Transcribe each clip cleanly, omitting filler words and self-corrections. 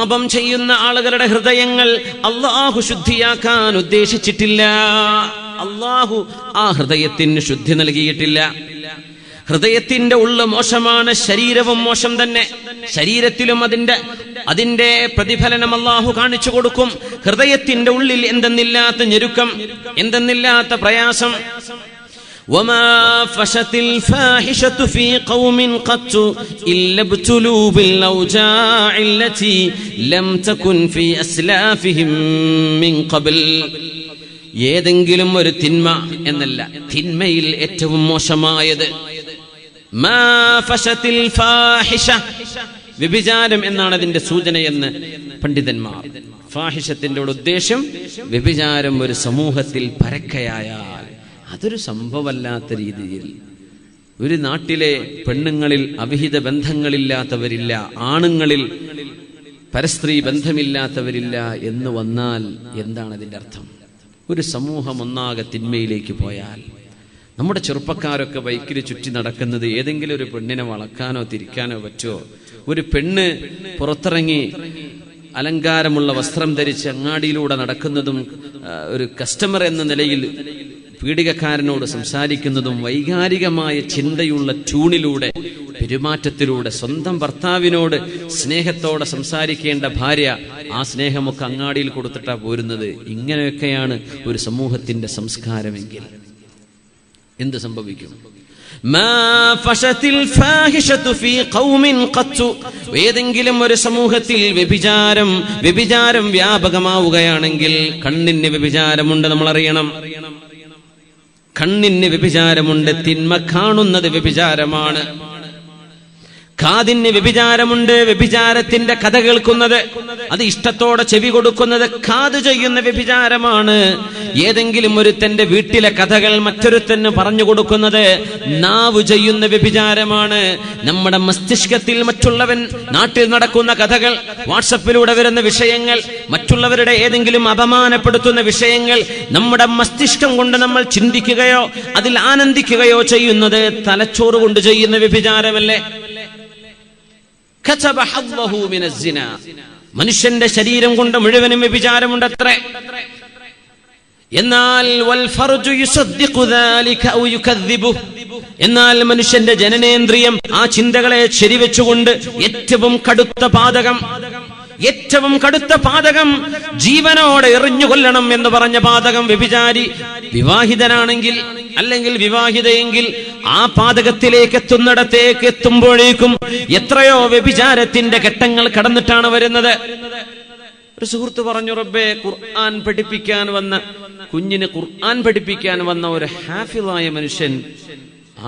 പാപം ചെയ്യുന്ന ആളുകളുടെ ഹൃദയങ്ങൾ അല്ലാഹു ശുദ്ധിയാക്കാൻ ഉദ്ദേശിച്ചിട്ടില്ല. അല്ലാഹു ആ ഹൃദയത്തിന് ശുദ്ധി നൽകിയിട്ടില്ല. ഹൃദയത്തിന്റെ ഉള്ള മോശമാണ്, ശരീരവും മോശം തന്നെ. ശരീരത്തിലും അതിന്റെ പ്രതിഫലനം അല്ലാഹു കാണിച്ചു കൊടുക്കും. ഹൃദയത്തിന്റെ ഉള്ളിൽ എന്തെന്നില്ലാത്ത ഞെരുക്കം, എന്തെന്നില്ലാത്ത പ്രയാസം. وما فشت الفاحشة في قوم قط إلا ابتلوا بالأوجاع التي لم تكن في أسلافهم من قبل. ഏതെങ്കിലും ഒരു തിന്മ എന്നല്ല, തിന്മയിൽ ഏറ്റവും മോശമായത് മാ ഫശത്തിൽ ഫാഹിഷ, വ്യഭിചാരം എന്നാണ് അതിന്റെ സൂചനയെന്ന് പണ്ഡിതന്മാർ. ഫാഹിഷത്തിന്റെ ഉദ്ദേശം വ്യഭിചാരം ഒരു സമൂഹത്തിൽ പരക്കയായാൽ അതൊരു സംഭവമല്ലാത്ത രീതിയിൽ, ഒരു നാട്ടിലെ പെണ്ണുങ്ങളിൽ അവിഹിത ബന്ധങ്ങളില്ലാത്തവരില്ല, ആണുങ്ങളിൽ പരസ്ത്രീ ബന്ധമില്ലാത്തവരില്ല എന്ന് വന്നാൽ എന്താണ് അതിൻ്റെ അർത്ഥം? ഒരു സമൂഹം ഒന്നാകെ തിന്മയിലേക്ക് പോയാൽ, നമ്മുടെ ചെറുപ്പക്കാരൊക്കെ ബൈക്കിൽ ചുറ്റി നടക്കുന്നത് ഏതെങ്കിലും ഒരു പെണ്ണിനെ വളക്കാനോ തിരിക്കാനോ പറ്റുമോ? ഒരു പെണ്ണ് പുറത്തിറങ്ങി അലങ്കാരമുള്ള വസ്ത്രം ധരിച്ച് അങ്ങാടിയിലൂടെ നടക്കുന്നതും ഒരു കസ്റ്റമർ എന്ന നിലയിൽ പീഡികക്കാരനോട് സംസാരിക്കുന്നതും വൈകാരികമായ ചിന്തയുള്ള ട്യൂണിലൂടെ, പെരുമാറ്റത്തിലൂടെ സ്വന്തം ഭർത്താവിനോട് സ്നേഹത്തോടെ സംസാരിക്കേണ്ട ഭാര്യ ആ സ്നേഹമൊക്കെ അങ്ങാടിയിൽ കൊടുത്തിട്ടാ പോരുന്നത്. ഇങ്ങനെയൊക്കെയാണ് ഒരു സമൂഹത്തിന്റെ സംസ്കാരമെങ്കിൽ എന്ത് സംഭവിക്കും? ഏതെങ്കിലും ഒരു സമൂഹത്തിൽ വ്യഭിചാരം വ്യാപകമാവുകയാണെങ്കിൽ, കണ്ണിന് വ്യഭിചാരമുണ്ട്, നമ്മൾ അറിയണം. കണ്ണിന് വ്യഭിചാരമുണ്ട്, തിന്മ കാണുന്നത് വ്യഭിചാരമാണ്. കാതിന് വ്യഭിചാരമുണ്ട്, വ്യഭിചാരത്തിന്റെ കഥ കേൾക്കുന്നത്, അത് ഇഷ്ടത്തോടെ ചെവി കൊടുക്കുന്നത് കാത് ചെയ്യുന്ന വ്യഭിചാരമാണ്. ഏതെങ്കിലും ഒരുത്തന്റെ വീട്ടിലെ കഥകൾ മറ്റൊരുത്തന് പറഞ്ഞു കൊടുക്കുന്നത് നാവ് ചെയ്യുന്ന വ്യഭിചാരമാണ്. നമ്മുടെ മസ്തിഷ്കത്തിൽ മറ്റുള്ളവൻ നാട്ടിൽ നടക്കുന്ന കഥകൾ, വാട്സപ്പിലൂടെ വരുന്ന വിഷയങ്ങൾ, മറ്റുള്ളവരുടെ ഏതെങ്കിലും അപമാനപ്പെടുത്തുന്ന വിഷയങ്ങൾ നമ്മുടെ മസ്തിഷ്കം കൊണ്ട് നമ്മൾ ചിന്തിക്കുകയോ അതിൽ ആനന്ദിക്കുകയോ ചെയ്യുന്നത് തലച്ചോറ് കൊണ്ട് ചെയ്യുന്ന വ്യഭിചാരമല്ലേ? മനുഷ്യന്റെ ശരീരം കൊണ്ട് മുഴുവനും വ്യഭിചാരമുണ്ട് അത്രേ. എന്നാൽ മനുഷ്യന്റെ ജനനേന്ദ്രിയം ആ ചിന്തകളെ ശരിവെച്ചുകൊണ്ട് ഏറ്റവും കടുത്ത പാതകം ജീവനോടെ എറിഞ്ഞു കൊല്ലണം എന്ന് പറഞ്ഞ പാതകം വ്യഭിചാരി വിവാഹിതനാണെങ്കിൽ അല്ലെങ്കിൽ വിവാഹിതയെങ്കിൽ ആ പാതകത്തിലേക്ക് എത്തുന്നിടത്തേക്ക് എത്തുമ്പോഴേക്കും എത്രയോ വ്യഭിചാരത്തിന്റെ ഘട്ടങ്ങൾ കടന്നിട്ടാണ് വരുന്നത്. ഒരു സുഹൃത്ത് പറഞ്ഞു, റബ്ബേ, കുഞ്ഞിന് ഖുർആൻ പഠിപ്പിക്കാൻ വന്ന ഒരു ഹാഫിളായ മനുഷ്യൻ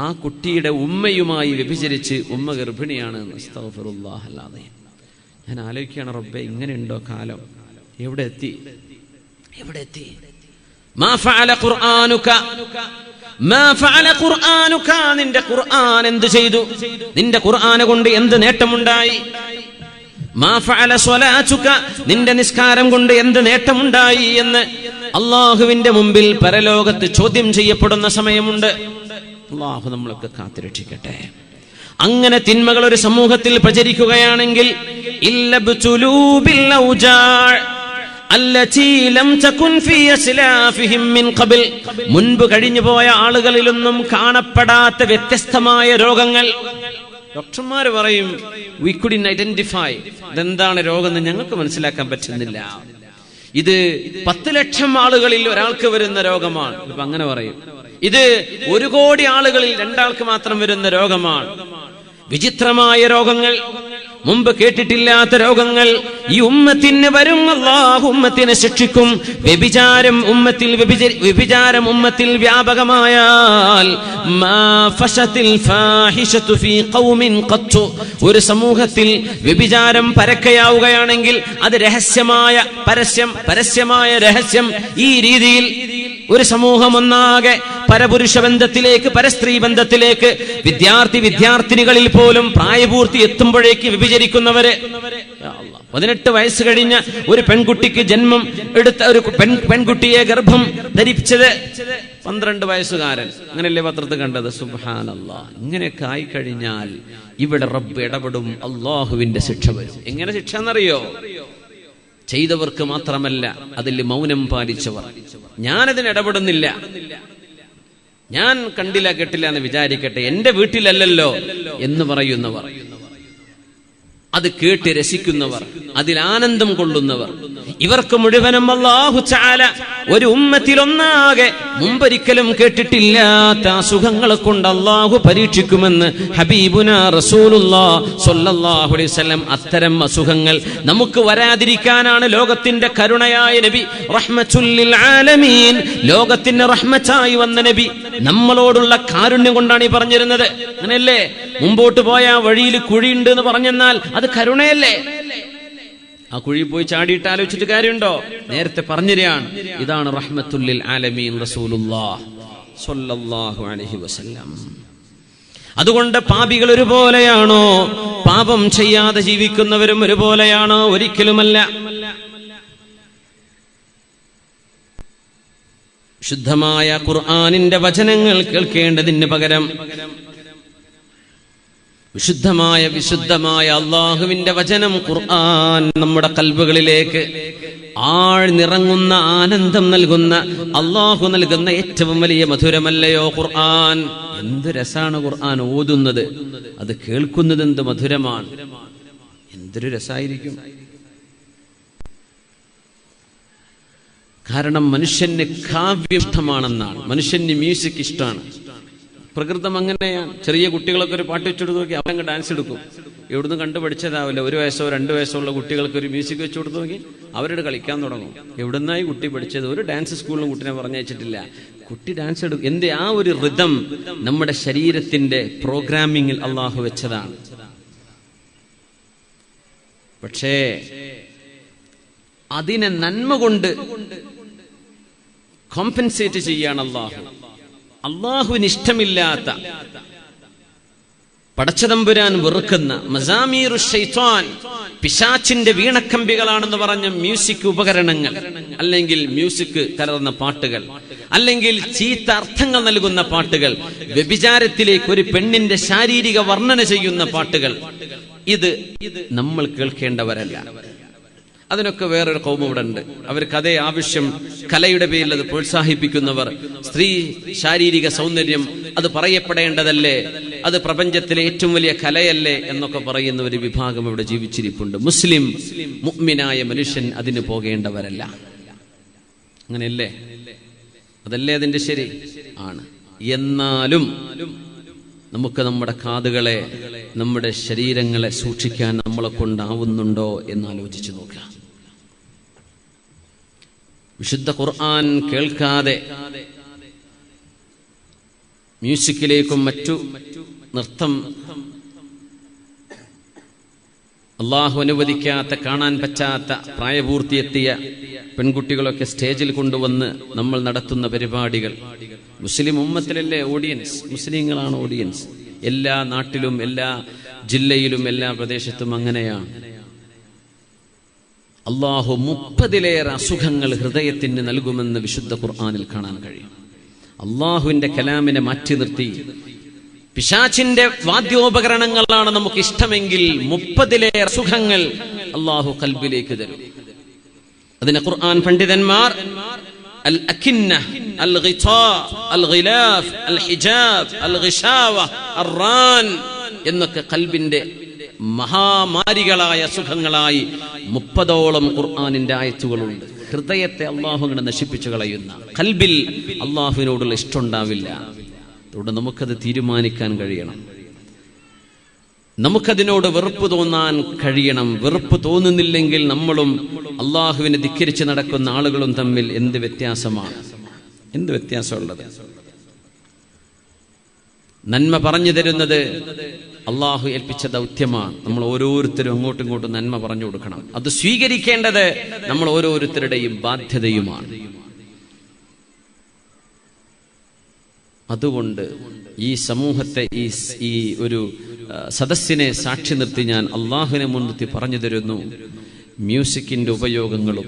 ആ കുട്ടിയുടെ ഉമ്മയുമായി വ്യഭിചരിച്ച്, ഉമ്മ ഗർഭിണിയാണ്. അസ്തഗ്ഫിറുല്ലാഹ്. അല്ലാതെ ഞാൻ ആലോചിക്കുകയാണ്, റബ്ബേ, ഇങ്ങനെയുണ്ടോ കാലം? എവിടെ എത്തി? മാ ഫഅല ഖുർആനുക, മാ ഫഅല ഖുർആനുക, നിന്റെ ഖുർആൻ എന്ത് ചെയ്തു? നിന്റെ ഖുർആനെ കൊണ്ട് എന്ത് നേട്ടമുണ്ടായി? മാ ഫഅല സ്വലാതുക, നിന്റെ നിസ്കാരം കൊണ്ട് എന്ത് നേട്ടമുണ്ടായി എന്ന് അല്ലാഹുവിന്റെ മുമ്പിൽ പരലോകത്ത് ചോദ്യം ചെയ്യപ്പെടുന്ന സമയമുണ്ട്. അല്ലാഹു നമ്മളൊക്കെ കാത്തുരക്ഷിക്കട്ടെ. അങ്ങനെ തിന്മകൾ ഒരു സമൂഹത്തിൽ പ്രചരിക്കുകയാണെങ്കിൽ മുൻപ് കഴിഞ്ഞുപോയ ആളുകളിലൊന്നും കാണപ്പെടാത്ത വ്യത്യസ്തമായ രോഗങ്ങൾ. ഡോക്ടർമാർ പറയും we couldn't identify, ഇതെന്താണ് രോഗം എന്ന് ഞങ്ങൾക്ക് മനസ്സിലാക്കാൻ പറ്റുന്നില്ല. ഇത് 10 ലക്ഷം ആളുകളിൽ ഒരാൾക്ക് വരുന്ന രോഗമാണ്. ഇപ്പൊ അങ്ങനെ പറയും. ഇത് 1 കോടി ആളുകളിൽ 2 ആൾക്ക് മാത്രം വരുന്ന രോഗമാണ്. വിചിത്രമായ രോഗങ്ങൾ, മുമ്പ് കേട്ടിട്ടില്ലാത്ത രോഗങ്ങൾ ഈ ഉമ്മത്തിന് വരും. അല്ലാഹു ഉമ്മത്തിനെ ശിക്ഷിക്കും. വ്യഭിചാരം ഉമ്മത്തിൽ വ്യാപകമായാൽ ഒരു സമൂഹത്തിൽ വ്യഭിചാരം പരക്കയാവുകയാണെങ്കിൽ അത് പരസ്യമായ രഹസ്യം ഈ രീതിയിൽ ഒരു സമൂഹം ഒന്നാകെ പരപുരുഷ ബന്ധത്തിലേക്ക്, പരസ്ത്രീ ബന്ധത്തിലേക്ക്, വിദ്യാർത്ഥിനികളിൽ പോലും പ്രായപൂർത്തി എത്തുമ്പോഴേക്ക് വ്യഭിചരിക്കുന്നവര്. 18 വയസ്സ് കഴിഞ്ഞ ഒരു പെൺകുട്ടിക്ക് ജന്മം എടുത്ത ഒരു പെൺകുട്ടിയെ ഗർഭം ധരിപ്പിച്ചത് 12 വയസ്സുകാരൻ. അങ്ങനെയല്ലേ പത്രത്തിൽ കണ്ടത്? സുബ്ഹാനല്ലാഹ്. ഇങ്ങനെയൊക്കെ ആയിക്കഴിഞ്ഞാൽ ഇവിടെ റബ്ബ് ഇടപെടും, അള്ളാഹുവിന്റെ ശിക്ഷ വരും. എങ്ങനെ ശിക്ഷ എന്നറിയോ? ചെയ്തവർക്ക് മാത്രമല്ല, അതിൽ മൗനം പാലിച്ചവർ. ഞാനതിന് ഇടപെടുന്നില്ല, ഞാൻ കണ്ടില്ല കേട്ടില്ല എന്ന് വിചാരിക്കട്ടെ, എന്റെ വീട്ടിലല്ലല്ലോ എന്ന് പറയുന്നവർ, അത് കേട്ട് രസിക്കുന്നവർ, അതിൽ ആനന്ദം കൊള്ളുന്നവർ, ഇവർക്ക് മുഴുവനും അല്ലാഹു തആല ഒരു ഉമ്മത്തിലൊന്നാകെ മുമ്പൊരിക്കലും കേട്ടിട്ടില്ലാത്ത അസുഖങ്ങളെ കൊണ്ട് അല്ലാഹു പരീക്ഷിക്കുമെന്ന് ഹബീബുനാ റസൂലുള്ളാഹി സ്വല്ലല്ലാഹു അലൈഹി വസല്ലം. അത്തരം അസുഖങ്ങൾ നമുക്ക് വരാതിരിക്കാനാണ് ലോകത്തിന്റെ കരുണയായ നബി, റഹ്മത്തുൽ ലിൽ ആലമീൻ, ലോകത്തിന്റെ റഹ്മത്തായി വന്ന നബി നമ്മളോടുള്ള കാരുണ്യം കൊണ്ടാണ് ഈ പറഞ്ഞിരുന്നത്. അങ്ങനെയല്ലേ? മുമ്പോട്ട് പോയ വഴിയിൽ കുഴിയുണ്ട് എന്ന് പറഞ്ഞെന്നാൽ അത് കരുണയല്ലേ? ആ കുഴി പോയി ചാടിയിട്ട് ആലോചിച്ചിട്ട് കാര്യമുണ്ടോ? നേരത്തെ പറഞ്ഞിരാണ്, ഇതാണ് റഹ്മത്തുൽ ലിൽ ആലമീൻ റസൂലുള്ളാഹി സ്വല്ലല്ലാഹു അലൈഹി വസല്ലം. അതുകൊണ്ട് പാപികൾ ഒരുപോലെയാണോ? പാപം ചെയ്യാതെ ജീവിക്കുന്നവരും ഒരുപോലെയാണോ? ഒരിക്കലുമല്ല. ശുദ്ധമായ ഖുർആനിന്റെ വചനങ്ങൾ കേൾക്കേണ്ടതിന് പകരം വിശുദ്ധമായ അള്ളാഹുവിന്റെ വചനം ഖുർആൻ നമ്മുടെ കൽബുകളിലേക്ക് ആഴ്ന്നിറങ്ങുന്ന, ആനന്ദം നൽകുന്ന, അള്ളാഹു നൽകുന്ന ഏറ്റവും വലിയ മധുരമല്ലയോ ഖുർആൻ? എന്ത് രസാണ് ഖുർആൻ ഓതുന്നത്, അത് കേൾക്കുന്നത് എന്ത് മധുരമാണ്, എന്തൊരു രസായിരിക്കും. കാരണം മനുഷ്യന് കാവ്യം ഇഷ്ടമാണെന്നാണ്, മനുഷ്യന് മ്യൂസിക് ഇഷ്ടമാണ്. പ്രകൃതം അങ്ങനെയാണ്. ചെറിയ കുട്ടികളൊക്കെ ഒരു പാട്ട് വെച്ചു കൊടുത്ത് നോക്കി അവരങ്ങ് ഡാൻസ് എടുക്കും. എവിടുന്ന് കണ്ടുപഠിച്ചതാവില്ല. 1 വയസ്സോ 2 വയസ്സോ ഉള്ള കുട്ടികൾക്ക് ഒരു മ്യൂസിക് വെച്ചു കൊടുത്ത് നോക്കി അവരോട് കളിക്കാൻ തുടങ്ങും. എവിടുന്നായി കുട്ടി പഠിച്ചത്? ഒരു ഡാൻസ് സ്കൂളിലും കുട്ടിനെ പറഞ്ഞയച്ചിട്ടില്ല. കുട്ടി ഡാൻസ് എടുക്കും. എന്റെ ആ ഒരു റിതം നമ്മുടെ ശരീരത്തിന്റെ പ്രോഗ്രാമിങ്ങിൽ അള്ളാഹു വെച്ചതാണ്. പക്ഷേ അതിനെ നന്മ കൊണ്ട് കോമ്പൻസേറ്റ് ചെയ്യാണ് അള്ളാഹു. അള്ളാഹുവിന് ഇഷ്ടമില്ലാത്ത, പടച്ചതമ്പുരാൻ വെറുക്കുന്ന മസാമീറു ശൈത്വാൻ, പിശാചിന്റെ വീണക്കമ്പികളാണെന്ന് പറഞ്ഞ മ്യൂസിക് ഉപകരണങ്ങൾ, അല്ലെങ്കിൽ മ്യൂസിക് കലർന്ന പാട്ടുകൾ, അല്ലെങ്കിൽ ചീത്ത അർത്ഥങ്ങൾ നൽകുന്ന പാട്ടുകൾ, വ്യഭിചാരത്തിലേക്ക് ഒരു പെണ്ണിന്റെ ശാരീരിക വർണ്ണന ചെയ്യുന്ന പാട്ടുകൾ, ഇത് നമ്മൾ കേൾക്കേണ്ടവരല്ല. അതിനൊക്കെ വേറൊരു കൗമ ഇവിടെ ഉണ്ട്. അവർക്ക് അതേ ആവശ്യം. കലയുടെ പേരിൽ അത് പ്രോത്സാഹിപ്പിക്കുന്നവർ, സ്ത്രീ ശാരീരിക സൗന്ദര്യം അത് പറയപ്പെടേണ്ടതല്ലേ, അത് പ്രപഞ്ചത്തിലെ ഏറ്റവും വലിയ കലയല്ലേ എന്നൊക്കെ പറയുന്ന ഒരു വിഭാഗം ഇവിടെ ജീവിച്ചിരിപ്പുണ്ട്. മുസ്ലിം മുഅ്മിനായ മനുഷ്യൻ അതിന് പോകേണ്ടവരല്ല. അങ്ങനെയല്ലേ? അതല്ലേ അതിന്റെ ശരി? ആണ്. എന്നാലും നമുക്ക് നമ്മുടെ കാതുകളെ, നമ്മുടെ ശരീരങ്ങളെ സൂക്ഷിക്കാൻ നമ്മളെ കൊണ്ടാവുന്നുണ്ടോ എന്നാലോചിച്ചു നോക്കുക. വിശുദ്ധ ഖുർആൻ കേൾക്കാതെ മ്യൂസിക്കിലേക്കും മറ്റു നൃത്തം, അള്ളാഹു അനുവദിക്കാത്ത, കാണാൻ പറ്റാത്ത പ്രായപൂർത്തിയെത്തിയ പെൺകുട്ടികളൊക്കെ സ്റ്റേജിൽ കൊണ്ടുവന്ന് നമ്മൾ നടത്തുന്ന പരിപാടികൾ. മുസ്ലിം ഉമ്മത്തിലല്ലേ ഓഡിയൻസ്? മുസ്ലിങ്ങളാണ് ഓഡിയൻസ്. എല്ലാ നാട്ടിലും, എല്ലാ ജില്ലയിലും, എല്ലാ പ്രദേശത്തും അങ്ങനെയാണ്. അള്ളാഹു 30-ലേറെ അസുഖങ്ങൾ ഹൃദയത്തിന് നൽകുമെന്ന് വിശുദ്ധ ഖുർആനിൽ കാണാൻ കഴിയും. അള്ളാഹുവിന്റെ കലാമിനെ മാറ്റി നിർത്തി പിശാചിന്റെ വാദ്യോപകരണങ്ങളാണ് നമുക്ക് ഇഷ്ടമെങ്കിൽ 30-ലേറെ അസുഖങ്ങൾ അള്ളാഹു ഖൽബിലേക്ക് തരും. അതിന് ഖുർആൻ പണ്ഡിതന്മാർ അൽ-അകിന്ന, അൽ-ഗിതാ, അൽ-ഗിലാഫ്, അൽ-ഹിജാബ്, അൽ-ഗിശാവ, അർ-റാൻ എന്നൊക്കെ ഖൽബിന്റെ മഹാമാരികളായ സുഖങ്ങളായി 30ഓളം ഖുർആനിന്റെ ആയത്തുകളുണ്ട്. ഹൃദയത്തെ അള്ളാഹു അങ്ങനെ നശിപ്പിച്ചു കളയുന്ന, ഖൽബിൽ അള്ളാഹുവിനോടുള്ള ഇഷ്ടമുണ്ടാവില്ല. അതുകൊണ്ട് നമുക്കത് തീരുമാനിക്കാൻ കഴിയണം. നമുക്കതിനോട് വെറുപ്പ് തോന്നാൻ കഴിയണം. വെറുപ്പ് തോന്നുന്നില്ലെങ്കിൽ നമ്മളും അള്ളാഹുവിനെ ധിക്കരിച്ച് നടക്കുന്ന ആളുകളും തമ്മിൽ എന്ത് വ്യത്യാസമാണ്? എന്ത് വ്യത്യാസമുള്ളത്? നന്മ പറഞ്ഞു തരുന്നത് അള്ളാഹു ഏൽപ്പിച്ച ദൗത്യമാണ്. നമ്മൾ ഓരോരുത്തരും അങ്ങോട്ടും ഇങ്ങോട്ടും നന്മ പറഞ്ഞു കൊടുക്കണം. അത് സ്വീകരിക്കേണ്ടത് നമ്മൾ ഓരോരുത്തരുടെയും ബാധ്യതയുമാണ്. അതുകൊണ്ട് ഈ സമൂഹത്തെ, ഈ ഒരു സദസ്സിനെ സാക്ഷി നിർത്തി ഞാൻ അള്ളാഹുവിനെ മുൻനിർത്തി പറഞ്ഞു തരുന്നു, മ്യൂസിക്കിന്റെ ഉപയോഗങ്ങളും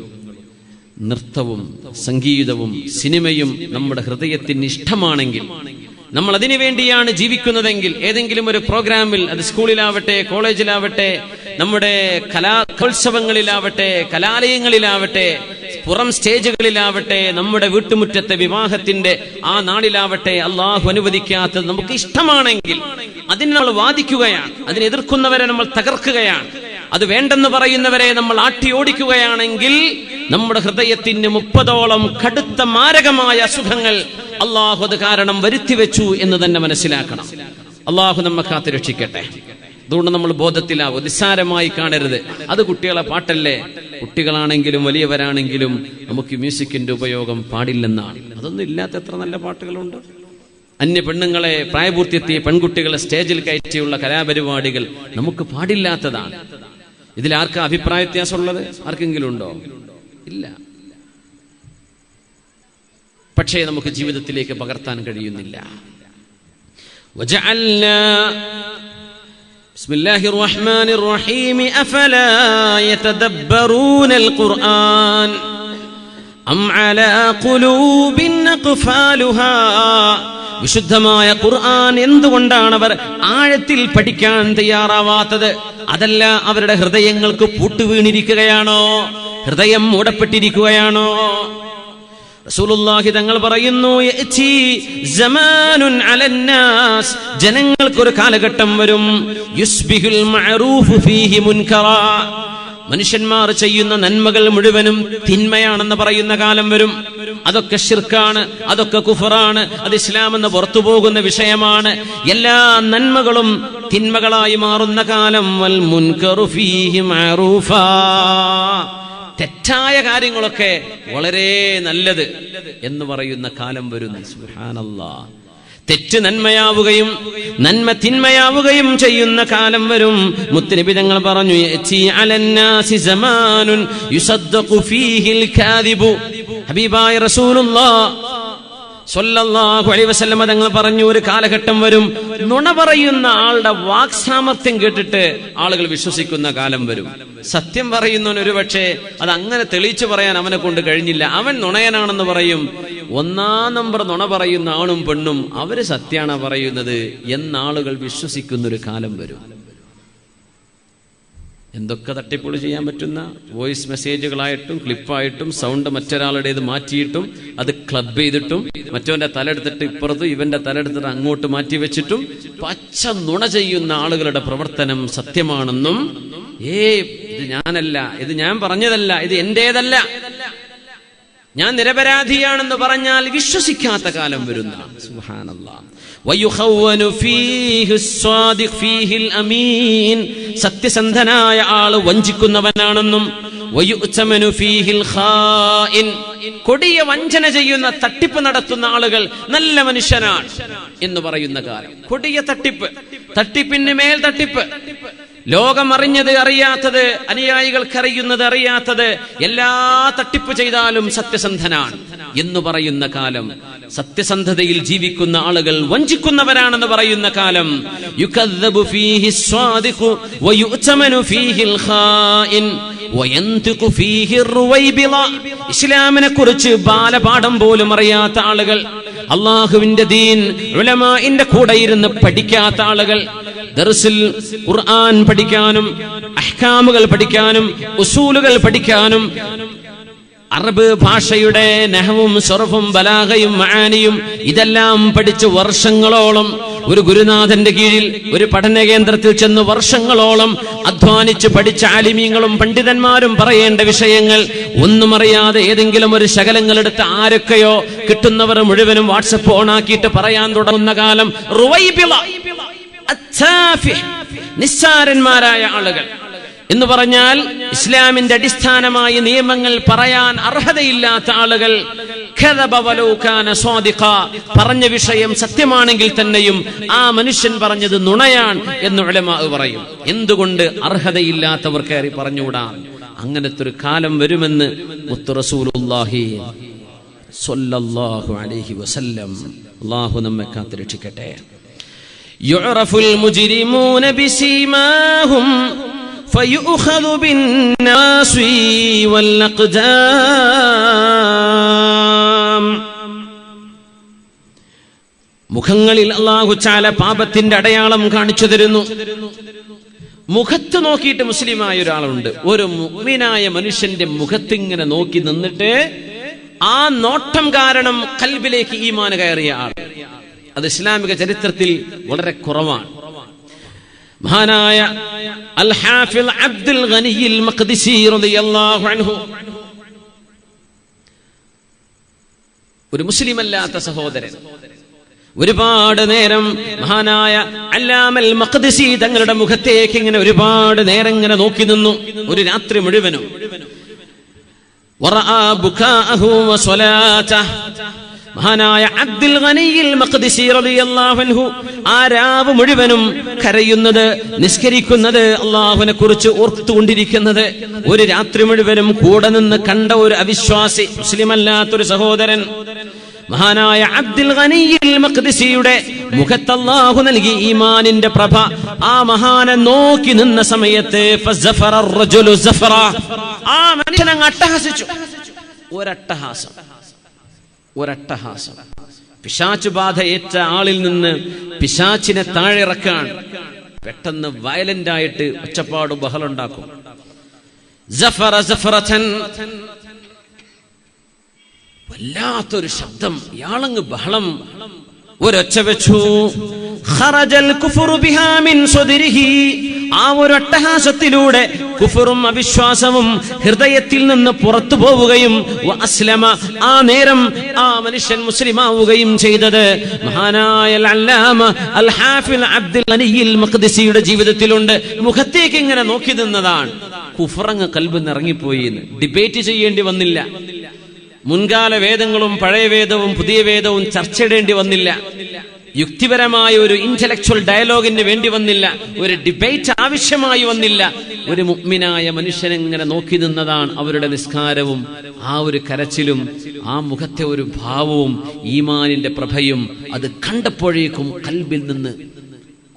നൃത്തവും സംഗീതവും സിനിമയും നമ്മുടെ ഹൃദയത്തിന് ഇഷ്ടമാണെങ്കിൽ, നമ്മൾ അതിനു വേണ്ടിയാണ് ജീവിക്കുന്നതെങ്കിൽ, ഏതെങ്കിലും ഒരു പ്രോഗ്രാമിൽ, അത് സ്കൂളിലാവട്ടെ, കോളേജിലാവട്ടെ, നമ്മുടെ കലോത്സവങ്ങളിലാവട്ടെ, കലാലയങ്ങളിലാവട്ടെ, പുറം സ്റ്റേജുകളിലാവട്ടെ, നമ്മുടെ വീട്ടുമുറ്റത്തെ വിവാഹത്തിന്റെ ആ നാളിലാവട്ടെ, അള്ളാഹു അനുവദിക്കാത്തത് നമുക്ക് ഇഷ്ടമാണെങ്കിൽ അതിന് നമ്മൾ വാദിക്കുകയാണ്, അതിനെ എതിർക്കുന്നവരെ നമ്മൾ തകർക്കുകയാണ്, അത് വേണ്ടെന്ന് പറയുന്നവരെ നമ്മൾ ആട്ടിയോടിക്കുകയാണെങ്കിൽ നമ്മുടെ ഹൃദയത്തിന് 30ഓളം കടുത്ത മാരകമായ അസുഖങ്ങൾ അള്ളാഹു അത് കാരണം വരുത്തിവെച്ചു എന്ന് തന്നെ മനസ്സിലാക്കണം. അള്ളാഹു നമ്മെ കാത്തു രക്ഷിക്കട്ടെ. അതുകൊണ്ട് നമ്മൾ ബോധത്തിലാവും, നിസ്സാരമായി കാണരുത്. അത് കുട്ടികളെ പാട്ടല്ലേ, കുട്ടികളാണെങ്കിലും വലിയവരാണെങ്കിലും നമുക്ക് മ്യൂസിക്കിന്റെ ഉപയോഗം പാടില്ലെന്നാണ്. അതൊന്നും ഇല്ലാത്ത എത്ര നല്ല പാട്ടുകളുണ്ട്. അന്യ പെണ്ണുങ്ങളെ, പ്രായപൂർത്തിയെത്തിയ പെൺകുട്ടികളെ സ്റ്റേജിൽ കയറ്റിയുള്ള കലാപരിപാടികൾ നമുക്ക് പാടില്ലാത്തതാണ്. ഇതിൽ ആർക്കാ അഭിപ്രായ വ്യത്യാസമുള്ളത്? ആർക്കെങ്കിലും ഉണ്ടോ? ഇല്ല. പക്ഷേ നമുക്ക് ജീവിതത്തിലേക്ക് പകർത്താൻ കഴിയുന്നില്ല. ബിസ്മില്ലാഹിർ റഹ്മാനിർ റഹീം അഫലാ യതദബ്ബറൂനൽ ഖുർആൻ അം അലാ ഖുലൂബിൻ അഖ്ഫാലുഹാ. വിശുദ്ധമായ ഖുർആൻ എന്തുകൊണ്ടാണ് അവർ ആഴത്തിൽ പഠിക്കാൻ തയ്യാറാവാത്തത്? അതല്ല, അവരുടെ ഹൃദയങ്ങൾക്ക് പൂട്ടുവീണിരിക്കുകയാണോ? ഹൃദയം മൂടപ്പെട്ടിരിക്കുകയാണോ? റസൂലുള്ളാഹി തങ്ങൾ പറയുന്നു, യഅതി സമാനുൻ അലന്നാസ്, ജനങ്ങൾക്കൊരു കാലഘട്ടം വരും, യുസ്ബിഹുൽ മഅറൂഫു ഫീഹി മുൻകറാ, മനുഷ്യന്മാർ ചെയ്യുന്ന നന്മകൾ മുഴുവനും തിന്മയാണെന്ന് പറയുന്ന കാലം വരും. അതൊക്കെ ശിർക്കാണ്, അതൊക്കെ കുഫറാണ്, അത് ഇസ്ലാമെന്ന് പുറത്തു പോകുന്ന വിഷയമാണ്. എല്ലാ നന്മകളും തിന്മകളായി മാറുന്ന കാലം. വൽ മുൻകറു ഫീഹി മഅറൂഫാ, തെറ്റായ കാര്യങ്ങളൊക്കെ വളരെ നല്ലത് എന്ന് പറയുന്ന കാലം വരുന്നു. സുബ്ഹാനല്ലാഹ്. തെറ്റ് നന്മയാവുകയും നന്മ തിന്മയാവുകയും ചെയ്യുന്ന കാലം വരും. മുത്തുനബി തങ്ങൾ പറഞ്ഞു, യഅതി അലന്നാസി സമാനുൻ യുസദ്ദഖു ഫീഹിൽ കാദിബു. ഹബീബായ റസൂലുള്ളാഹ് സ്വല്ലല്ലാഹു അലൈഹി വസല്ലം തങ്ങൾ പറഞ്ഞു, ഒരു കാലഘട്ടം വരും, നുണ പറയുന്ന ആളുടെ വാക്സാമർത്ഥ്യം കേട്ടിട്ട് ആളുകൾ വിശ്വസിക്കുന്ന കാലം വരും. സത്യം പറയുന്നവൻ ഒരുപക്ഷെ അത് അങ്ങനെ തെളിയിച്ചു പറയാൻ അവനെ കൊണ്ട് കഴിഞ്ഞില്ല, അവൻ നുണയനാണെന്ന് പറയും. 1-ാം നമ്പർ നുണ പറയുന്ന ആണും പെണ്ണും അവര് സത്യാണ് പറയുന്നത് എന്നാളുകൾ വിശ്വസിക്കുന്നൊരു കാലം വരും. എന്തൊക്കെ തട്ടിപ്പുകൾ ചെയ്യാൻ പറ്റുന്ന വോയിസ് മെസ്സേജുകളായിട്ടും ക്ലിപ്പായിട്ടും സൗണ്ട് മറ്റൊരാളുടേത് മാറ്റിയിട്ടും അത് ക്ലബ് ചെയ്തിട്ടും മറ്റവന്റെ തലെടുത്തിട്ട് ഇപ്പുറത്തും ഇവന്റെ തലെടുത്തിട്ട് അങ്ങോട്ട് മാറ്റി വെച്ചിട്ടും പച്ച നുണ ചെയ്യുന്ന ആളുകളുടെ പ്രവർത്തനം സത്യമാണെന്നും, ഇത് ഞാനല്ല, ഇത് ഞാൻ പറഞ്ഞതല്ല, ഇത് എന്റേതല്ല, ഞാൻ നിരപരാധിയാണെന്ന് പറഞ്ഞാൽ വിശ്വസിക്കാത്ത കാലം വരുന്നതാണ്. സുബ്ഹാനല്ലാഹ്. വയുഖവ്വനു ഫീഹി സ്വാദിഖ് ഫീഹിൽ അമീൻ, സത്യസന്ധനായ ആള് വഞ്ചിക്കുന്നവനാണെന്നും, വയുഅ്തമനു ഫീഹിൽ ഖായിൻ, കൊടിയ വഞ്ചന ചെയ്യുന്ന തട്ടിപ്പ് നടത്തുന്ന ആളുകൾ നല്ല മനുഷ്യനാണ് എന്ന് പറയുന്ന കാലം. കൊടിയ തട്ടിപ്പ്, തട്ടിപ്പിന് മേൽ തട്ടിപ്പ്, ലോകം അറിഞ്ഞത് അറിയാത്തത്, അനുയായികൾക്കറിയുന്നത് അറിയാത്തത്, എല്ലാ തട്ടിപ്പ് ചെയ്താലും സത്യസന്ധനാണ് എന്ന് പറയുന്ന കാലം. സത്യസന്ധതയിൽ ജീവിക്കുന്ന ആളുകൾ വഞ്ചിക്കുന്നവരാണെന്ന് പറയുന്ന കാലം. യുകദ്ദബു ഫീഹി സ്വാദിഖു വയുഅ്തമനു ഫീഹിൽ ഖായിൻ വയന്തിഖു ഫീഹി റുവൈബിള. ഇസ്ലാമിനെ കുറിച്ച് ബാലപാഠം പോലും അറിയാത്ത ആളുകൾ, അല്ലാഹുവിന്റെ ദീൻ ഉലമാഇന്റെ കൂടെ ഇരുന്ന് പഠിക്കാത്ത ആളുകൾ, ദർസിൽ ഖുർആൻ പഠിക്കാനും അഹ്കാമുകൾ പഠിക്കാനും ഉസൂലുകൾ പഠിക്കാനും അറബ് ഭാഷയുടെ നഹവും സർഫും ബലാഗയും മആനിയും ഇതെല്ലാം പഠിച്ച് വർഷങ്ങളോളം ഒരു ഗുരുനാഥന്റെ കീഴിൽ ഒരു പഠന കേന്ദ്രത്തിൽ ചെന്ന് വർഷങ്ങളോളം അധ്വാനിച്ച് പഠിച്ച ആലിമീങ്ങളും പണ്ഡിതന്മാരും പറയേണ്ട വിഷയങ്ങൾ ഒന്നും അറിയാതെ ഏതെങ്കിലും ഒരു ശകലങ്ങളെടുത്ത് ആരൊക്കെയോ കിട്ടുന്നവർ മുഴുവനും വാട്സപ്പ് ഓണാക്കിയിട്ട് പറയാൻ തുടങ്ങുന്ന കാലം. റുവൈബിള, നിസ്സാരന്മാരായ ആളുകൾ എന്ന് പറഞ്ഞാൽ ഇസ്ലാമിന്റെ അടിസ്ഥാനമായ നിയമങ്ങൾ പറയാൻ അർഹതയില്ലാത്ത ആളുകൾ. പറഞ്ഞ വിഷയം സത്യമാണെങ്കിൽ തന്നെയും ആ മനുഷ്യൻ പറഞ്ഞത് നുണയാണ് എന്ന് ഉലമാ പറയും. എന്തുകൊണ്ട് അർഹതയില്ലാത്തവർ കയറി പറഞ്ഞുകൂടാ? അങ്ങനത്തെ ഒരു കാലം വരുമെന്ന് മുത്ത് റസൂലുള്ളാഹി സ്വല്ലല്ലാഹു അലൈഹി വസല്ലം. അല്ലാഹു നമ്മെ കാത്ത് രക്ഷിക്കട്ടെ. യുഅറഫുൽ മുജ്രിമൂന ബിസീമാഹും ഫയുഖദു ബിന്നാസി വൽ അഖ്ദാം. മുഖങ്ങളിൽ അല്ലാഹു തആല പാപത്തിന്റെ അടയാളം കാണിച്ചു തരുന്നു. മുഖത്ത് നോക്കിയിട്ട് മുസ്ലിമായ ഒരാളുണ്ട്. ഒരു മുഅ്മിനായ മനുഷ്യന്റെ മുഖത്തിങ്ങനെ നോക്കി നിന്നിട്ട് ആ നോട്ടം കാരണം ഖൽബിലേക്ക് ഈമാൻ കയറിയ ആൾ, അത് ഇസ്ലാമിക ചരിത്രത്തിൽ വളരെ കുറവാണ്. മഹാനായ അൽ ഹാഫിൽ അബ്ദുൽ ഗനിയിൽ മഖ്ദിസി റളിയല്ലാഹു അൻഹു, ഒരു മുസ്ലിം അല്ലാത്ത സഹോദരൻ, ഒരുപാട് നേരം മഹാനായ അല്ലാമൽ മഖ്ദിസി തങ്ങളുടെ മുഖത്തേക്ക് ഇങ്ങനെ ഒരുപാട് നേരം ഇങ്ങനെ നോക്കി നിന്നു, ഒരു രാത്രി മുഴുവനും. വറഅ ബുകാഅഹു വസലാതഹു, മഹാനായ അബ്ദുൽ ഗനിയിൽ മഖ്ദിസി റളിയല്ലാഹു അൻഹു ആ രാവ് മുഴുവനും കരയുന്നത്, നിസ്കരിക്കുന്നത്, അല്ലാഹുവിനെ കുറിച്ച് ഓർത്തുകൊണ്ടിരിക്കുന്നത്, ഒരു രാത്രി മുഴുവനും കൂടെ നിന്ന് കണ്ട ഒരു അവിശ്വാസി, മുസ്ലിമല്ലാത്തൊരു സഹോദരൻ മഹാനായ അബ്ദുൽ ഗനിയിൽ മഖ്ദിസിയുടെ മുഖത്ത് അല്ലാഹു നൽകി ഈമാനിന്റെ പ്രഭ. ആ മഹാനെ നോക്കി നിന്ന സമയത്ത് ഫസഫറ റജുലു സഫറ, ആ മനുഷ്യൻ അങ്ങ് അട്ടഹസിച്ചു. ഒരട്ടഹാസം. പിശാച് ബാധ ഏറ്റ ആളിൽ നിന്ന് പിശാചിനെ താഴെ ഇറക്കാൻ പെട്ടെന്ന് വയലന്റ് ആയിട്ട് ഒച്ചപ്പാടും ബഹളുണ്ടാക്കും. സഫറ സഫറതൻ, വല്ലാത്തൊരു ശബ്ദം, ഇയാളങ്ങ് ബഹളം, ഒരൊച്ച വെച്ചു. ഖറജൽ കുഫ്റു ബിഹാ മിൻ സദ്രിഹി, ആ ഒരു അട്ടഹാസത്തിലൂടെ കുഫറും അവിശ്വാസവും ഹൃദയത്തിൽ നിന്ന് പുറത്തു പോവുകയും വഅസ്ലമ, ആ നേരം ആ മനുഷ്യൻ മുസ്ലിമാവുകയും ചെയ്തത് മഹാനായ അല്ലാമ അൽ ഹാഫിൽ അബ്ദുൽ ഗനിയിൽ മഖ്ദിസിയുടെ ജീവിതത്തിലുണ്ട്. മുഖത്തേക്ക് ഇങ്ങനെ നോക്കി നിന്നതാണ്. കുഫറങ്ങ് ഖൽബിൽ നിന്ന് ഇറങ്ങിപ്പോയി. ഡിബേറ്റ് ചെയ്യേണ്ടി വന്നില്ല. മുൻകാല വേദങ്ങളും പഴയ വേദവും പുതിയ വേദവും ചർച്ചയിടേണ്ടി വന്നില്ല. യുക്തിപരമായ ഒരു ഇന്റലക്ച്വൽ ഡയലോഗിന് വേണ്ടി വന്നില്ല. ഒരു ഡിബേറ്റ് ആവശ്യമായി വന്നില്ല. ഒരു മുഅ്മിനായ മനുഷ്യനെങ്ങനെ നോക്കി നിന്നതാണ് അവരുടെ നിസ്കാരവും ആ ഒരു കരച്ചിലും ആ മുഖത്തെ ഒരു ഭാവവും ഈമാനിന്റെ പ്രഭയും. അത് കണ്ടപ്പോഴേക്കും ഖൽബിൽ നിന്ന്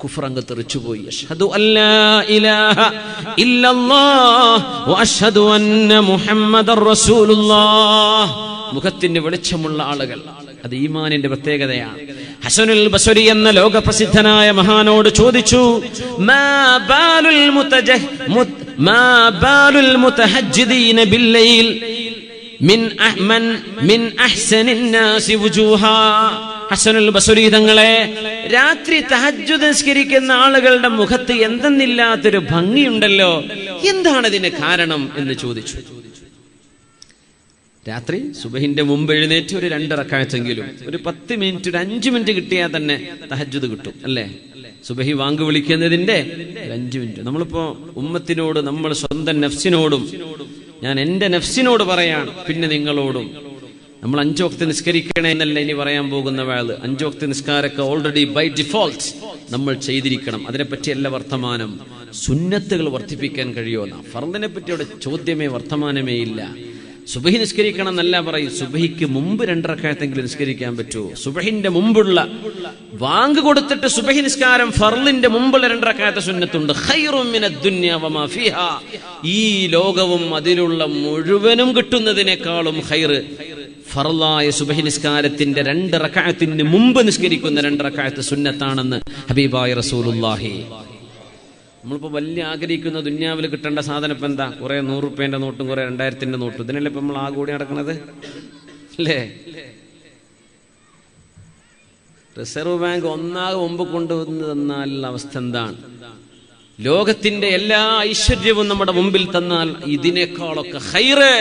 കുഫ്റങ്ങ് തെറിച്ചുപോയി. അഷ്ഹദു അല്ലാ ഇലാഹ ഇല്ലല്ലാഹ് വഅഷ്ഹദു അന്ന മുഹമ്മദർ റസൂലുള്ളാഹ്. മുഖത്തിന്റെ വെളിച്ചമുള്ള ആളുകൾ, അത് ഈമാനിന്റെ പ്രത്യേകതയാണ്. ഹസനുൽ ബസ്രി എന്ന ലോകപ്രസിദ്ധനായ മഹാനോട് ചോദിച്ചു, മാ ബാലുൽ മുതഹജ്ജിദീന ബില്ലൈൽ മിൻ അഹ്സനിൻ നാസി വുജൂഹാ. ഹസനുൽ ബസ്രി തങ്ങളെ, രാത്രി തഹജ്ജുദ് നിസ്കരിക്കുന്ന ആളുകളുടെ മുഖത്ത് എന്തെന്നില്ലാത്തൊരു ഭംഗിയുണ്ടല്ലോ, എന്താണ് ഇതിന് കാരണം എന്ന് ചോദിച്ചു. രാത്രി സുബഹിന്റെ മുമ്പ് എഴുന്നേറ്റ് ഒരു 2 റക്അത്തെങ്കിലും, ഒരു 10 മിനിറ്റ്, ഒരു 5 മിനിറ്റ് കിട്ടിയാൽ തന്നെ തഹജ്ജുദ് കിട്ടും, അല്ലേ? സുബഹി വാങ്ക് വിളിക്കുന്നതിന്റെ 5 മിനിറ്റ്. നമ്മളിപ്പോ ഉമ്മത്തിനോട്, നമ്മൾ സ്വന്തം നഫ്സിനോടും, ഞാൻ എന്റെ നഫ്സിനോട് പറയാണ്, പിന്നെ നിങ്ങളോടും, നമ്മൾ 5 വക്ത് നിസ്കരിക്കണേ എന്നല്ല ഇനി പറയാൻ പോകുന്ന വാള്. 5 വക്ത് നിസ്കാരമൊക്കെ ഓൾറെഡി ബൈ ഡിഫോൾട്ട് നമ്മൾ ചെയ്തിരിക്കണം. അതിനെപ്പറ്റിയല്ല വർത്തമാനം. സുന്നത്തുകൾ വർദ്ധിപ്പിക്കാൻ കഴിയുമെന്ന, ഫർദിനെ പറ്റിയുടെ ചോദ്യമേ വർത്തമാനമേ ഇല്ല. സുബഹി നിസ്കരിക്കണം എന്നല്ല പറയും, സുബഹിക്ക് മുമ്പ് 2 റക്അത്തെങ്കിലും നിസ്കരിക്കാൻ പറ്റുമോ? സുബഹിന്റെ മുമ്പുള്ള വാങ്ക് കൊടുത്തിട്ട് സുബഹി നിസ്കാരം ഫർളിന്റെ മുമ്പുള്ള 2 റക്അത്ത് സുന്നത്തുണ്ട്. ഖൈറും മിനദ് ദുനിയ വമാ ഫീഹാ, ഈ ലോകവും അതിലുള്ള മുഴുവനും കിട്ടുന്നതിനേക്കാളും ഖൈർ ഫർളായ സുബഹി നിസ്കാരത്തിന്റെ 2 റക്അത്തിന് മുമ്പ് നിസ്കരിക്കുന്ന 2 റക്അത്ത് സുന്നത്താണെന്ന് ഹബീബായ റസൂലുള്ളാഹി. നമ്മളിപ്പോ വലിയ ആഗ്രഹിക്കുന്ന ദുന്യാവിൽ കിട്ടേണ്ട സാധനം ഇപ്പൊ എന്താ? കുറെ 100 രൂപേന്റെ നോട്ടും കുറെ 2000ന്റെ നോട്ടും. ഇതിനല്ലേ ഇപ്പൊ നമ്മൾ ആകൂടി നടക്കുന്നത്, അല്ലേ? റിസർവ് ബാങ്ക് ഒന്നാകെ മുമ്പ് കൊണ്ടുവന്ന് തന്നാലുള്ള അവസ്ഥ എന്താണ്? ലോകത്തിന്റെ എല്ലാ ഐശ്വര്യവും നമ്മുടെ മുമ്പിൽ തന്നാൽ ഇതിനേക്കാളൊക്കെ ഖൈറ്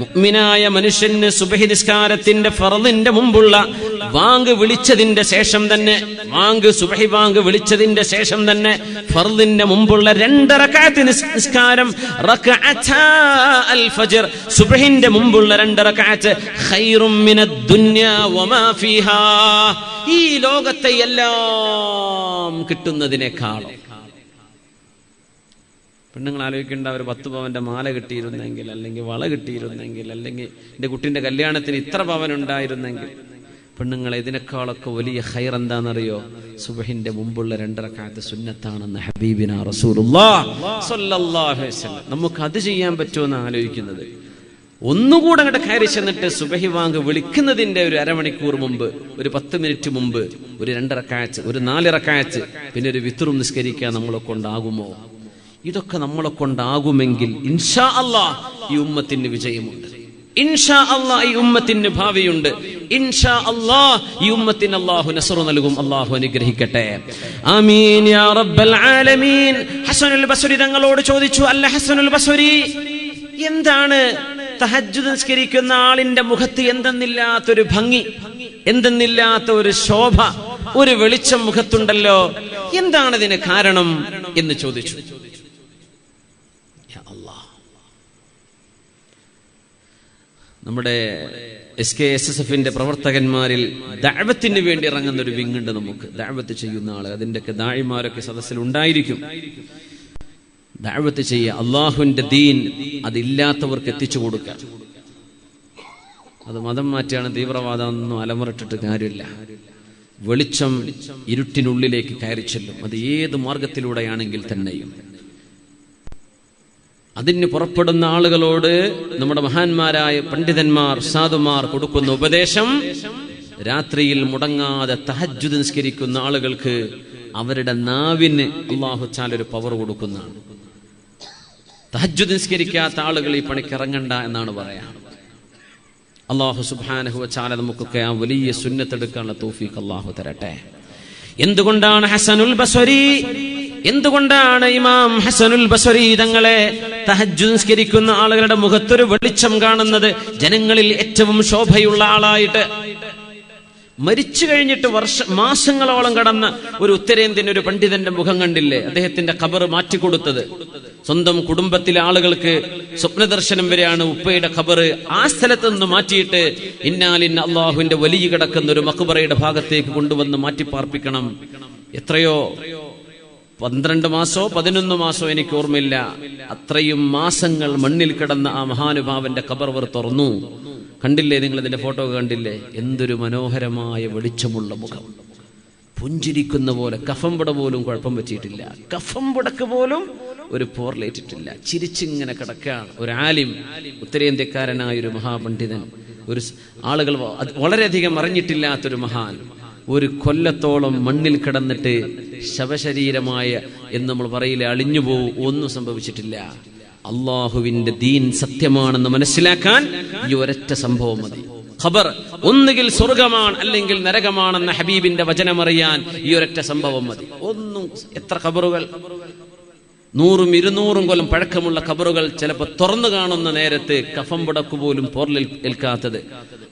മുഅ്മിനായ മനുഷ്യന് സുബഹി നിസ്കാരത്തിന്റെ ഫർളിന്റെ മുമ്പുള്ള വാങ്ക് വിളിച്ചതിന്റെ ശേഷം തന്നെ, സുബഹി വാങ്ക് വിളിച്ചതിന്റെ ശേഷം തന്നെ ഫർളിന്റെ മുമ്പുള്ള 2 റക്അത്ത് നിസ്കാരം, റക്അത്താ അൽ ഫജ്ർ, സുബഹിന്റെ മുമ്പുള്ള 2 റക്അത്ത് ഖൈറും മിനദ് ദുനിയ വമാ ഫീഹാ, ഈ ലോകത്തെ എല്ലാം കിട്ടുന്നതിനേക്കാളും. പെണ്ണുങ്ങൾ ആലോചിക്കേണ്ട, ഒരു 10 പവന്റെ മാല കിട്ടിയിരുന്നെങ്കിൽ, അല്ലെങ്കിൽ വള കിട്ടിയിരുന്നെങ്കിൽ, അല്ലെങ്കിൽ എൻ്റെ കുട്ടിന്റെ കല്യാണത്തിന് ഇത്ര പവൻ ഉണ്ടായിരുന്നെങ്കിൽ. പെണ്ണുങ്ങളെ, ഇതിനേക്കാളൊക്കെ വലിയ ഖൈർ എന്താണെന്നറിയോ? സുബഹിന്റെ മുമ്പുള്ള 2 റക്അത്ത് സുന്നത്താണെന്ന് ഹബീബിന റസൂലുള്ളാഹി സ്വല്ലല്ലാഹു അലൈഹി വസല്ലം. നമുക്ക് അത് ചെയ്യാൻ പറ്റുമെന്ന് ആലോചിക്കുന്നത്. ഒന്നുകൂടെ അങ്ങോട്ട് കയറി ചെന്നിട്ട് സുബഹി വാങ്ക് വിളിക്കുന്നതിന്റെ ഒരു അരമണിക്കൂർ മുമ്പ്, ഒരു 10 മിനിറ്റ് മുമ്പ് ഒരു 2 റക്അത്ത്, ഒരു 4 റക്അത്ത്, പിന്നെ ഒരു വിത്റും നിസ്കരിക്കാൻ നമ്മളെ കൊണ്ടാകുമോ? ഇതൊക്കെ നമ്മളെ കൊണ്ടാകുമെങ്കിൽ ഇൻഷാ അല്ലാഹ് ഈ ഉമ്മത്തിന് വിജയമുണ്ട്. ഇൻഷാ അല്ലാഹ് ഈ ഉമ്മത്തിന് ഭാവിയുണ്ട്. ഇൻഷാ അല്ലാഹ് ഈ ഉമ്മത്തിന് അല്ലാഹു നസ്ർ നൽകും. അല്ലാഹു അനുഗ്രഹിക്കട്ടെ. ആമീൻ യാ റബ്ബൽ ആലമീൻ. ഹസനുൽ ബസ്രി തങ്ങളോട് ചോദിച്ചു, അല്ല ഹസനുൽ ബസ്രി, എന്താണ് തഹജ്ജുദ് നിസ്കരിക്കുന്ന ആളിന്റെ മുഖത്ത് എന്തെന്നില്ലാത്തൊരു ഭംഗി, എന്തെന്നില്ലാത്ത ഒരു ശോഭ, ഒരു വെളിച്ചം മുഖത്തുണ്ടല്ലോ, എന്താണ് ഇതിന് കാരണം എന്ന് ചോദിച്ചു. നമ്മുടെ SKSSFന്റെ പ്രവർത്തകന്മാരിൽ ദഅവത്തിന് വേണ്ടി ഇറങ്ങുന്ന ഒരു വിങ്ങുണ്ട്. നമുക്ക് ദഅവത്ത് ചെയ്യുന്ന ആള്, അതിന്റെയൊക്കെ ദാഇമാരൊക്കെ സദസ്സിൽ ഉണ്ടായിരിക്കും. ദഅവത്ത് ചെയ്യുക, അള്ളാഹുവിന്റെ ദീൻ അതില്ലാത്തവർക്ക് എത്തിച്ചു കൊടുക്കുക. അത് മതം മാറ്റിയാണ് തീവ്രവാദം ഒന്നും അലമുറട്ടിട്ട് കാര്യമില്ല. വെളിച്ചം ഇരുട്ടിനുള്ളിലേക്ക് കയറി ചെല്ലും. അത് ഏത് മാർഗത്തിലൂടെയാണെങ്കിൽ തന്നെയും. അതിന് പുറപ്പെടുന്ന ആളുകളോട് നമ്മുടെ മഹാന്മാരായ പണ്ഡിതന്മാർ, സാധുമാർ കൊടുക്കുന്ന ഉപദേശം, രാത്രിയിൽ മുടങ്ങാതെ തഹജ്ജുദ് നിസ്കരിക്കുന്ന ആളുകൾക്ക് അവരുടെ നാവിന് അല്ലാഹു തആല ഒരു പവർ കൊടുക്കുന്നതാണ്. തഹജ്ജുദ് നിസ്കരിക്കാത്ത ആളുകൾ ഈ പണിക്ക് ഇറങ്ങണ്ട എന്നാണ് പറയാ. അല്ലാഹു സുബ്ഹാനഹു വ തആല നമുക്കൊക്കെ ആ വലിയ സുന്നത്ത് എടുക്കാനുള്ള തൗഫീഖ് അല്ലാഹു തരട്ടെ. എന്തുകൊണ്ടാണ് ഹസനുൽ ബസ്രി, എന്തുകൊണ്ടാണ് ഇമാം ഹസനുൽ ബസ്രി തങ്ങളെ തഹജ്ജുദ് നിസ്കരിക്കുന്ന ആളുകളുടെ മുഖത്തൊരു വെളിച്ചം കാണുന്നത്, ജനങ്ങളിൽ ഏറ്റവും ശോഭയുള്ള ആളായിട്ട്? മരിച്ചു കഴിഞ്ഞിട്ട് മാസങ്ങളോളം കടന്ന ഒരു ഉത്തരേന്ത്യൻ ഒരു പണ്ഡിതന്റെ മുഖം കണ്ടില്ലേ? അദ്ദേഹത്തിന്റെ ഖബർ മാറ്റിക്കൊടുത്തത് സ്വന്തം കുടുംബത്തിലെ ആളുകൾക്ക് സ്വപ്നദർശനം വരെയാണ് ഉപ്പയുടെ ഖബർ ആ സ്ഥലത്ത് നിന്ന് മാറ്റിയിട്ട് ഇന്നാലിന്ന അള്ളാഹുവിന്റെ വലിയ കിടക്കുന്ന ഒരു മഖ്ബറയുടെ ഭാഗത്തേക്ക് കൊണ്ടുവന്ന് മാറ്റിപ്പാർപ്പിക്കണം. എത്രയോ 12 മാസോ 11 മാസോ എനിക്ക് ഓർമ്മയില്ല, അത്രയും മാസങ്ങൾ മണ്ണിൽ കിടന്ന ആ മഹാനുഭാവന്റെ ഖബർ അവർ തുറന്നു. കണ്ടില്ലേ നിങ്ങൾ? ഇതിന്റെ ഫോട്ടോ കണ്ടില്ലേ? എന്തൊരു മനോഹരമായ വെളിച്ചമുള്ള മുഖം, പുഞ്ചിരിക്കുന്ന പോലെ. കഫംപുട പോലും കുഴപ്പം പറ്റിയിട്ടില്ല, കഫംപുടക്ക് പോലും ഒരു പോർലേറ്റിട്ടില്ല, ചിരിച്ചിങ്ങനെ കിടക്കുകയാണ്. ഒരു ആലിം, ഉത്തരേന്ത്യക്കാരനായ ഒരു മഹാപണ്ഡിതൻ, ഒരു ആളുകൾ വളരെയധികം അറിഞ്ഞിട്ടില്ലാത്തൊരു മഹാൻ, ഒരു കൊല്ലത്തോളം മണ്ണിൽ കിടന്നിട്ട് ശവശരീരമായ എന്ന് നമ്മൾ പറയില്ലേ, അളിഞ്ഞു പോവും, ഒന്നും സംഭവിച്ചിട്ടില്ല. അള്ളാഹുവിന്റെ ദീൻ സത്യമാണെന്ന് മനസ്സിലാക്കാൻ ഈ ഒരൊറ്റ സംഭവം മതി. ഖബർ ഒന്നുകിൽ സ്വർഗമാണ് അല്ലെങ്കിൽ നരകമാണെന്ന ഹബീബിന്റെ വചനമറിയാൻ ഈ ഒരൊറ്റ സംഭവം മതി. ഒന്നും, എത്ര ഖബറുകൾ, 100ഉം 200ഉം കൊല്ലം പഴക്കമുള്ള ഖബറുകൾ ചിലപ്പോൾ തുറന്നു കാണുന്ന നേരത്ത് കഫം പുടക്ക് പോലും പോർലിൽ ഏൽക്കാത്തത്.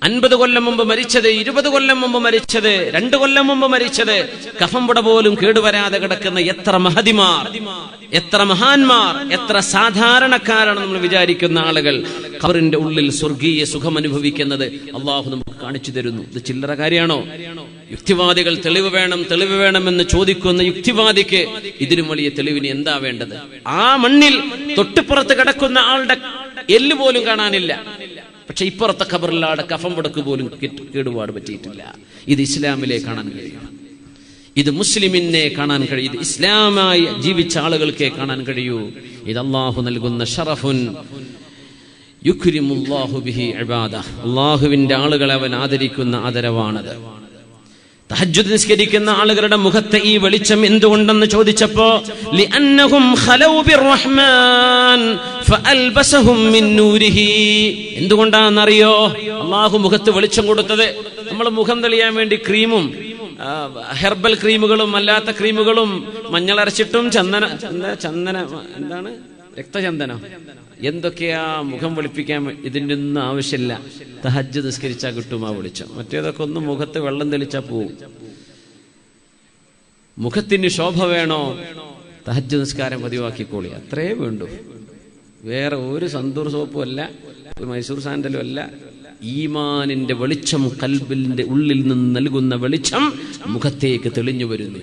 50 കൊല്ലം മുമ്പ് മരിച്ചത്, 20 കൊല്ലം മുമ്പ് മരിച്ചത്, 2 കൊല്ലം മുമ്പ് മരിച്ചത്, കഫം പുട പോലും കേടുവരാതെ കിടക്കുന്ന എത്ര മഹതിമാർ, എത്ര മഹാന്മാർ, എത്ര സാധാരണക്കാരാണ് നമ്മൾ വിചാരിക്കുന്ന ആളുകൾ ഖബറിന്റെ ഉള്ളിൽ സ്വർഗീയ സുഖം അനുഭവിക്കുന്നത് അള്ളാഹു നമുക്ക് കാണിച്ചു തരുന്നു. ഇത് ചില്ലറ കാര്യമാണോ? യുക്തിവാദികൾ തെളിവ് വേണം, തെളിവ് വേണമെന്ന് ചോദിക്കുന്ന യുക്തിവാദിക്ക് ഇതിനും വലിയ തെളിവിന് എന്താ വേണ്ടത്? ആ മണ്ണിൽ തൊട്ടുപുറത്ത് കിടക്കുന്ന ആളുടെ എല്ല് പോലും കാണാനില്ല, പക്ഷെ ഇപ്പുറത്തെ ഖബറിൽ ആടെ കഫം പുടക്ക് പോലും കേടുപാട് പറ്റിയിട്ടില്ല. ഇത് ഇസ്ലാമിലെ കാണാൻ കഴിയും, ഇത് മുസ്ലിമിനെ കാണാൻ കഴിയും, ഇത് ഇസ്ലാമായി ജീവിച്ച ആളുകൾക്കേ കാണാൻ കഴിയൂ. ഇത് അള്ളാഹു നൽകുന്ന ഷറഫുൻ യുക്രിമുല്ലാഹു ബിഹി ഇബാദഹ്. അള്ളാഹുവിന്റെ ആളുകളെ അവൻ ആദരിക്കുന്ന ആദരവാണത്. തഹജ്ജുദ് നിസ്കരിക്കുന്ന ആളുകളുടെ മുഖത്തെ ഈ വെളിച്ചം എന്തുകൊണ്ടെന്ന് ചോദിച്ചപ്പോ ലിഅന്നഹും ഖലൗ ബിർറഹ്മാൻ ഫഅൽബസഹും മിൻ നൂരിഹി. എന്തുകൊണ്ടാണെന്നറിയോ അള്ളാഹു മുഖത്ത് വെളിച്ചം കൊടുത്തത്? നമ്മൾ മുഖം തെളിയാൻ വേണ്ടി ക്രീമും ഹെർബൽ ക്രീമുകളും അല്ലാത്ത ക്രീമുകളും മഞ്ഞളരച്ചിട്ടും എന്താണ് രക്തചന്ദനം എന്തൊക്കെയാ മുഖം വെളുപ്പിക്കാൻ. ഇതിൻ്റെ ഒന്നും ആവശ്യമില്ല. തഹജ്ജുദ് നിസ്കരിച്ചാൽ കിട്ടും ആ വെളിച്ചം. മറ്റേതൊക്കെ ഒന്ന് മുഖത്ത് വെള്ളം തെളിച്ചാൽ പോവും. മുഖത്തിന് ശോഭ വേണോ? തഹജ്ജുദ് നിസ്കാരം പതിവാക്കിക്കോളി, അത്രേ വേണ്ടു. വേറെ ഒരു സന്തൂർ സോപ്പും അല്ല, ഒരു മൈസൂർ സാൻഡലും അല്ല. ഈമാനിന്റെ വെളിച്ചം, കൽബിന്റെ ഉള്ളിൽ നിന്ന് നൽകുന്ന വെളിച്ചം മുഖത്തേക്ക് തെളിഞ്ഞു വരുന്നു.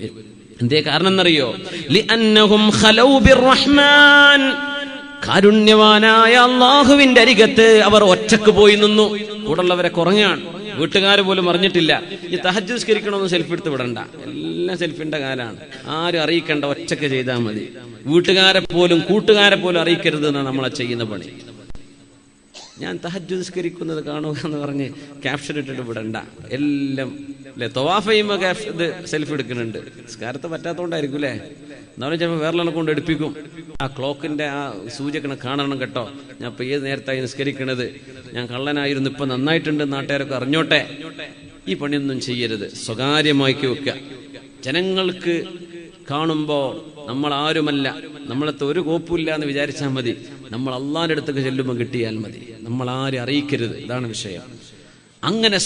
എന്തേ കാരണം എന്നറിയോ? ലിഅന്നഹും ഖലൗ ബിർറഹ്മാൻ. കാരുണ്യവാനായ അള്ളാഹുവിന്റെ അരികത്ത് അവർ ഒറ്റക്ക് പോയി നിന്നു. കൂടുള്ളവരെ കുറഞ്ഞാണ്, വീട്ടുകാർ പോലും അറിഞ്ഞിട്ടില്ല. ഈ തഹജ്ജുദ് നിസ്കരിക്കണമെന്ന് സെൽഫി എടുത്ത് വിടണ്ട, എല്ലാം സെൽഫിന്റെ കാലാണ്. ആരും അറിയിക്കണ്ട, ഒറ്റക്ക് ചെയ്താൽ മതി. വീട്ടുകാരെ പോലും കൂട്ടുകാരെ പോലും അറിയിക്കരുത് എന്നാണ് നമ്മളെ ചെയ്യുന്ന പണി. ഞാൻ തഹജ്ജുദ് നിസ്കരിക്കുന്നത് കാണുക എന്ന് പറഞ്ഞ് ക്യാപ്ഷൻ ഇട്ടിട്ട് വിടണ്ട. എല്ലാം അല്ലെ തവാഫ് ചെയ്യുമ്പോൾ ഇത് സെൽഫി എടുക്കുന്നുണ്ട്. നിസ്കാരത്തെ പറ്റാത്തതുകൊണ്ടായിരിക്കും അല്ലേ. എന്നാലും ചിലപ്പോൾ വേറെ കൊണ്ട് എടുപ്പിക്കും. ആ ക്ലോക്കിന്റെ ആ സൂചിക്കണ കാണണം കേട്ടോ, ഞാൻ ഇപ്പൊ ഏത് നേരത്തായി നിസ്കരിക്കണത്, ഞാൻ കള്ളനായിരുന്നു, ഇപ്പൊ നന്നായിട്ടുണ്ട്, നാട്ടുകാരൊക്കെ അറിഞ്ഞോട്ടെ. ഈ പണിയൊന്നും ചെയ്യരുത്. സ്വകാര്യമാക്കി വെക്കുക. ജനങ്ങൾക്ക് കാണുമ്പോ നമ്മൾ ആരുമല്ല, നമ്മളത്തെ ഒരു കോപ്പുമില്ല എന്ന് വിചാരിച്ചാൽ മതി. നമ്മൾ അള്ളാന്റെ അടുത്തൊക്കെ ചെല്ലുമ്പോൾ കിട്ടിയാൽ മതി. നമ്മൾ ആരും അറിയിക്കരുത്. ഇതാണ് വിഷയം. അങ്ങനെ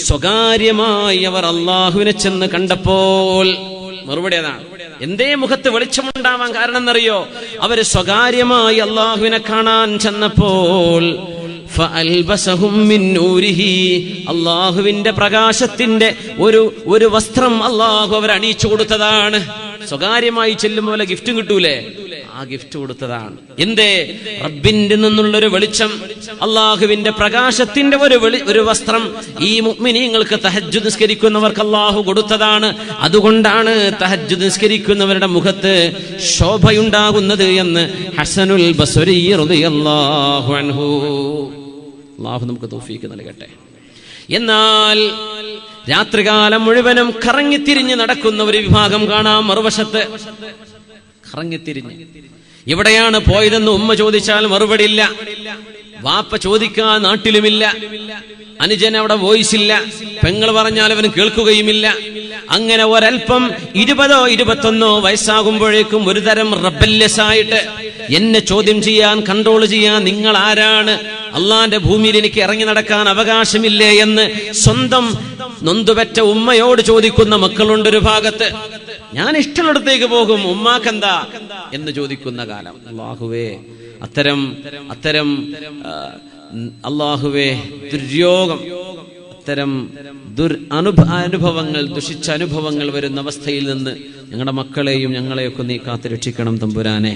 സ്വകാര്യമായി അവർ അള്ളാഹുവിനെ ചെന്ന് കണ്ടപ്പോൾ മറുപടി അതാണ്. എന്തേ മുഖത്ത് വെളിച്ചമുണ്ടാവാൻ കാരണം എന്നറിയോ? അവര് സ്വകാര്യമായി അള്ളാഹുവിനെ കാണാൻ ചെന്നപ്പോൾ അള്ളാഹുവിന്റെ പ്രകാശത്തിന്റെ ഒരു വസ്ത്രം അള്ളാഹു അവർ അണിയിച്ചു കൊടുത്തതാണ്. സ്വകാര്യമായി ചെല്ലുമ്പോൾ ഗിഫ്റ്റും കിട്ടൂലേ, ആ ഗിഫ്റ്റ് കൊടുത്തതാണ്. എന്തേ? റബ്ബിന്റെ നിന്നുള്ളൊരു വെളിച്ചം, അള്ളാഹുവിന്റെ പ്രകാശത്തിന്റെ ഒരു വസ്ത്രം ഈ മുഅ്മിനീങ്ങൾക്ക് തഹജ്ജുദ് നിസ്കരിക്കുന്നവർക്ക് അള്ളാഹു കൊടുത്തതാണ്. അതുകൊണ്ടാണ് തഹജ്ജുദ് നിസ്കരിക്കുന്നവരുടെ മുഖത്ത് ശോഭയുണ്ടാകുന്നത് എന്ന് ഹസനുൽ ബസ്രി റളിയല്ലാഹു അൻഹു. അള്ളാഹു നമുക്ക് തൗഫീഖ് നൽകട്ടെ. എന്നാൽ രാത്രികാലം മുഴുവനും കറങ്ങിത്തിരിഞ്ഞ് നടക്കുന്ന ഒരു വിഭാഗം കാണാം. മറുവശത്ത് കറങ്ങിത്തിരിഞ്ഞ് എവിടെയാണ് പോയതെന്ന് ഉമ്മ ചോദിച്ചാൽ മറുപടി ഇല്ല. വാപ്പ ചോദിക്കാൻ നാട്ടിലുമില്ല. അനുജൻ അവിടെ വോയിസ് ഇല്ല. പെങ്ങൾ പറഞ്ഞാൽ അവന് കേൾക്കുകയുമില്ല. അങ്ങനെ ഒരൽപ്പം 20 or 21 വയസ്സാകുമ്പോഴേക്കും ഒരു തരം റബല്യസ് ആയിട്ട് എന്നെ ചോദ്യം ചെയ്യാൻ, കൺട്രോൾ ചെയ്യാൻ നിങ്ങൾ ആരാണ്, അള്ളാന്റെ ഭൂമിയിൽ എനിക്ക് ഇറങ്ങി നടക്കാൻ അവകാശമില്ലേ എന്ന് സ്വന്തം നൊന്തുപെറ്റ ഉമ്മയോട് ചോദിക്കുന്ന മക്കളുണ്ടൊരു ഭാഗത്ത്. ഞാൻ ഇഷ്ടമുള്ളിടത്തേക്ക് പോകും, ഉമ്മാക്കെന്താ എന്ന് ചോദിക്കുന്ന കാലം. അല്ലാഹുവേ, അത്തരം അല്ലാഹുവേ ദുര്യോഗം, അത്തരം അനുഭവങ്ങൾ, ദുഷിച്ച അനുഭവങ്ങൾ വരുന്ന അവസ്ഥയിൽ നിന്ന് ഞങ്ങളുടെ മക്കളെയും ഞങ്ങളെയൊക്കെ നീ കാത്തു രക്ഷിക്കണം തമ്പുരാനെ.